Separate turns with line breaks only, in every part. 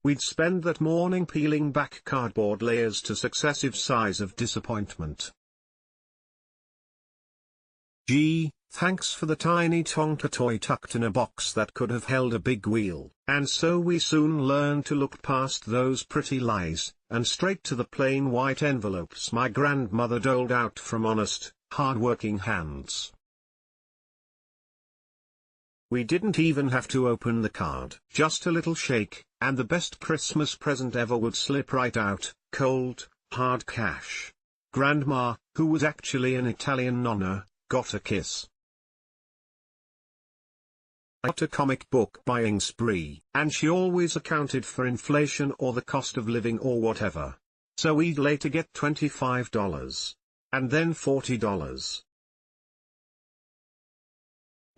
we'd spend that morning peeling back cardboard layers to successive sighs of disappointment. Gee, thanks for the tiny Tonka toy tucked in a box that could have held a big wheel. And so we soon learned to look past those pretty lies, and straight to the plain white envelopes my grandmother doled out from honest, hard-working hands. We didn't even have to open the card. Just a little shake, and the best Christmas present ever would slip right out, cold, hard cash. Grandma, who was actually an Italian nonna, got a kiss. I got a comic book buying spree, and she always accounted for inflation or the cost of living or whatever. So we'd later get $25. And then $40.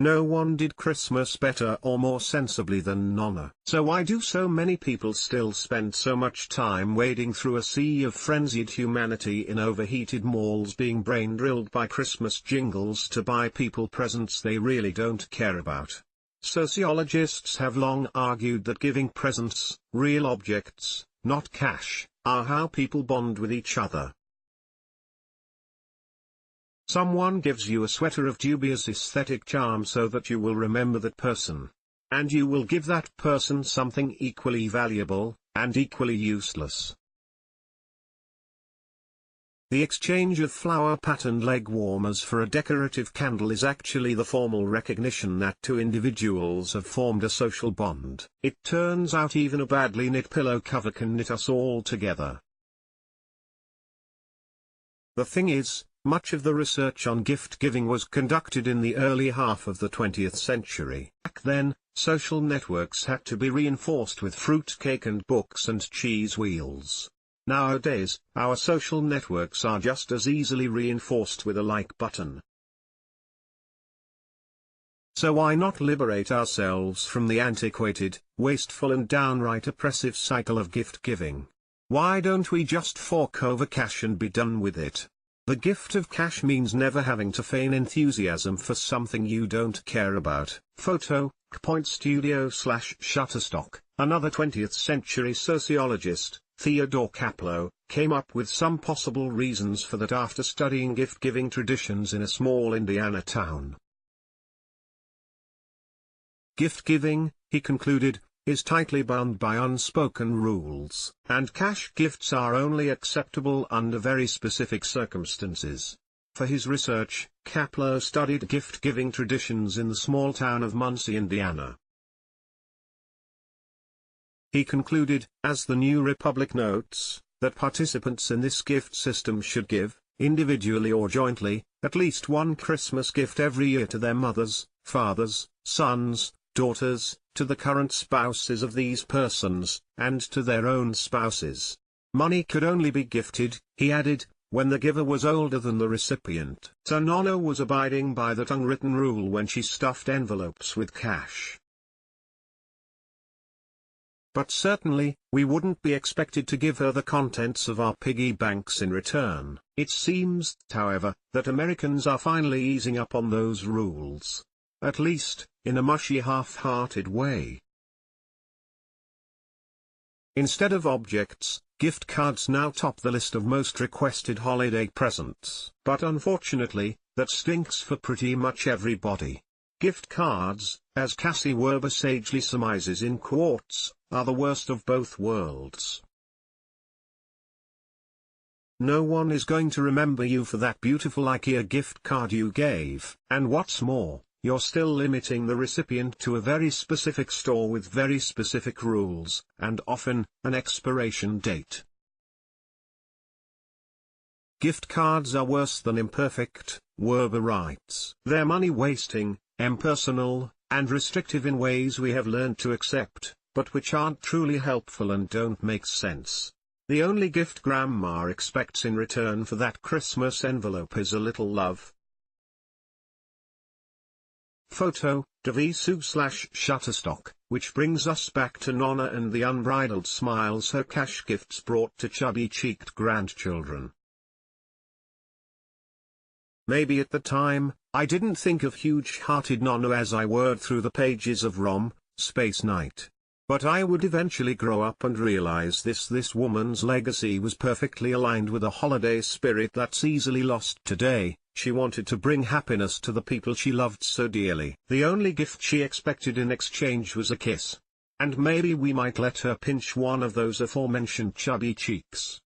No one did Christmas better or more sensibly than Nonna. So why do so many people still spend so much time wading through a sea of frenzied humanity in overheated malls, being brain-drilled by Christmas jingles to buy people presents they really don't care about? Sociologists have long argued that giving presents, real objects, not cash, are how people bond with each other. Someone gives you a sweater of dubious aesthetic charm so that you will remember that person. And you will give that person something equally valuable, and equally useless. The exchange of flower-patterned leg warmers for a decorative candle is actually the formal recognition that two individuals have formed a social bond. It turns out even a badly knit pillow cover can knit us all together. The thing is, much of the research on gift-giving was conducted in the early half of the 20th century. Back then, social networks had to be reinforced with fruitcake and books and cheese wheels. Nowadays, our social networks are just as easily reinforced with a like button. So why not liberate ourselves from the antiquated, wasteful and downright oppressive cycle of gift-giving? Why don't we just fork over cash and be done with it? The gift of cash means never having to feign enthusiasm for something you don't care about. Photo, Shutterstock. Another 20th century sociologist, Theodore Kaplow, came up with some possible reasons for that after studying gift-giving traditions in a small Indiana town. Gift-giving, he concluded, is tightly bound by unspoken rules, and cash gifts are only acceptable under very specific circumstances. For his research, Kaplow studied gift-giving traditions in the small town of Muncie, Indiana. He concluded, as the New Republic notes, that participants in this gift system should give, individually or jointly, at least one Christmas gift every year to their mothers, fathers, sons, daughters, to the current spouses of these persons, and to their own spouses. Money could only be gifted, he added, when the giver was older than the recipient. So Nonna was abiding by that unwritten rule when she stuffed envelopes with cash. But certainly, we wouldn't be expected to give her the contents of our piggy banks in return. It seems, however, that Americans are finally easing up on those rules. At least, in a mushy half-hearted way. Instead of objects, gift cards now top the list of most requested holiday presents. But unfortunately, that stinks for pretty much everybody. Gift cards, as Cassie Werber sagely surmises in Quartz, are the worst of both worlds. No one is going to remember you for that beautiful IKEA gift card you gave. And what's more, you're still limiting the recipient to a very specific store with very specific rules, and often, an expiration date. Gift cards are worse than imperfect, Werber writes. They're money-wasting, impersonal, and restrictive in ways we have learned to accept, but which aren't truly helpful and don't make sense. The only gift Grandma expects in return for that Christmas envelope is a little love. Photo, Shutterstock, which brings us back to Nonna and the unbridled smiles her cash gifts brought to chubby-cheeked grandchildren. Maybe at the time, I didn't think of huge-hearted Nonna as I whirred through the pages of Space Knight. But I would eventually grow up and realize this woman's legacy was perfectly aligned with a holiday spirit that's easily lost today. She wanted to bring happiness to the people she loved so dearly. The only gift she expected in exchange was a kiss. And maybe we might let her pinch one of those aforementioned chubby cheeks.